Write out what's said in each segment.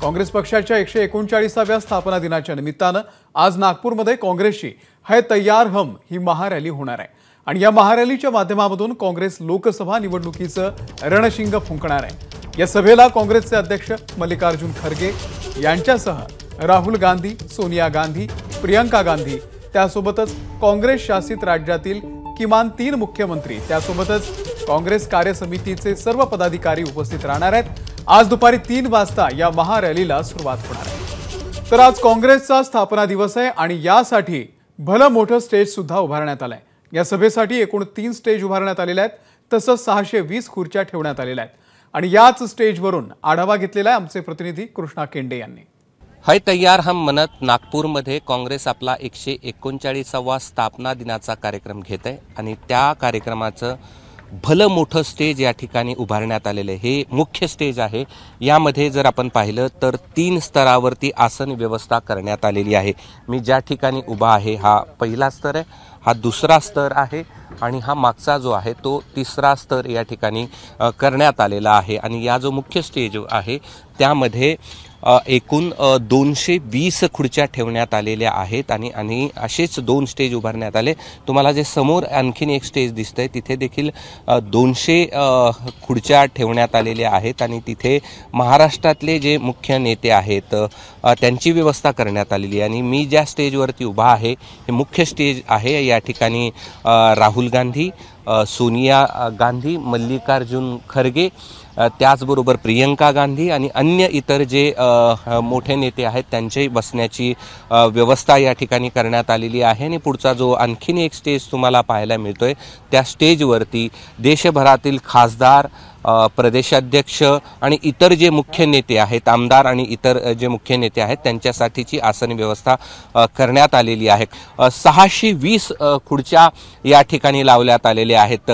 काँग्रेस पक्षाच्या 139व्या स्थापना दिनाच्या निमित्तानं आज नागपूरमध्ये काँग्रेसची है तैयार हम ही महारॅली होणार आहे आणि या महारॅलीच्या माध्यमातून काँग्रेस लोकसभा निवडणुकीचं रणशिंग फुंकणार आहे। या सभेला काँग्रेसचे अध्यक्ष मल्लिकार्जुन खरगे यांच्यासह राहुल गांधी, सोनिया गांधी, प्रियंका गांधी, त्यासोबतच काँग्रेस शासित राज्यातील किमान 3 मुख्यमंत्री, त्यासोबतच काँग्रेस कार्यसमितीचे सर्व पदाधिकारी उपस्थित राहणार आहेत। आज दुपारी 3 वाजता या महारॅलीला सुरुवात होणार आहे। तर आज काँग्रेसचा स्थापना दिवस आहे आणि यासाठी भलं मोठं स्टेज सुद्धा उभारण्यात आलंय। या सभेसाठी एकूण 3 स्टेज उभारण्यात आलेले आहेत, तसंच 620 खुर्च्या ठेवण्यात आलेल्या आहेत आणि याच स्टेजवरून आढावा घेतलेला आहे आमचे प्रतिनिधी कृष्णा केंडे यांनी। है तैयार हम म्हणत नागपूरमध्ये काँग्रेस आपला 139वा स्थापना दिनाचा कार्यक्रम घेत आहे आणि त्या कार्यक्रमाचं भलं मोठं स्टेज या ठिकाणी उभारण्यात आलेले हे मुख्य स्टेज आहे। यामध्ये जर आपण पाहिलं तर 3 स्तरावरती आसन व्यवस्था करण्यात आलेली आहे। मी ज्या ठिकाणी उभा आहे हा पहिला स्तर आहे, हा दुसरा स्तर आहे आणि हा मागचा जो आहे तो तिसरा स्तर या ठिकाणी करण्यात आलेला आहे आणि या जो मुख्य स्टेज आहे त्यामध्ये एकूण 220 खुर्च्या ठेवण्यात आलेल्या आहेत आणि असेच 2 स्टेज उभारण्यात आले। तुम्हाला जे समोर आणखीन एक स्टेज दिसतंय तिथे देखील 200 खुर्च्या ठेवण्यात आलेल्या आहेत आणि तिथे महाराष्ट्रातले जे मुख्य नेते आहेत त्यांची व्यवस्था करण्यात आलेली आहे। आणि मी ज्या स्टेजवरती उभा आहे हे मुख्य स्टेज आहे। या ठिकाणी राहुल गांधी, सोनिया गांधी, मल्लिकार्जुन खरगे, त्याचबरोबर प्रियंका गांधी आणि अन्य इतर जे मोठे नेते आहेत त्यांची बसण्याची व्यवस्था या ठिकाणी करण्यात आलेली आहे। आणि पुढचा जो आणखीन एक स्टेज तुम्हाला पाहायला मिळतोय त्या स्टेजवरती देशभरातील खासदार, प्रदेशाध्यक्ष आणि इतर जे मुख्य नेते आहेत, आमदार आणि इतर जे मुख्य नेते आहेत त्यांच्यासाठीची आसन व्यवस्था करण्यात आलेली आहे। 620 खुर्च्या या ठिकाणी लावण्यात आलेल्या आहेत।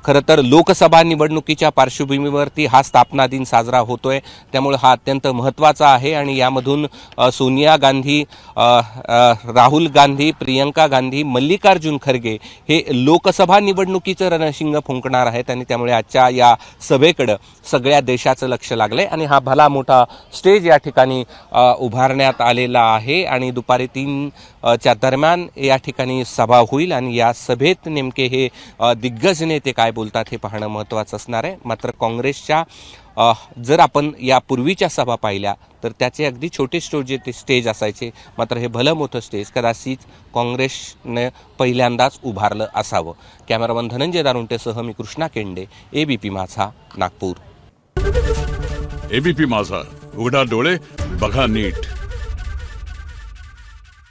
खरं तर लोकसभा निवडणुकीच्या पार्श्वभूमीवरती हा स्थापना दिन साजरा होतोय, त्यामुळे हा अत्यंत महत्त्वाचा आहे आणि यामधून सोनिया गांधी, राहुल गांधी, प्रियंका गांधी, मल्लिकार्जुन खरगे हे लोकसभा निवडणुकीचं रणशिंग फुंकणार आहेत आणि त्यामुळे आजच्या या सभेकडे सगळ्या देशाचं लक्ष लागलंय आणि हा भला मोठा स्टेज या ठिकाणी उभारण्यात आलेला आहे आणि दुपारी 3 च्या दरम्यान या ठिकाणी सभा होईल आणि या सभेत नेमके हे दिग्गज नेते काय बोलतात हे पाहणं महत्त्वाचं असणार आहे। मात्र काँग्रेसच्या जर आपण या पूर्वीच्या सभा पाहिल्या तर त्याचे अगदी छोटे स्टेज असायचे, मात्र हे भलं मोठं स्टेज कदाचित काँग्रेसने पहिल्यांदाच उभारलं असावं। कॅमेरामन धनंजय दारुंटेसह मी कृष्णा केंडे, एबीपी माझा, नागपूर। एबीपी माझा, उघडा डोळे बघा नीट।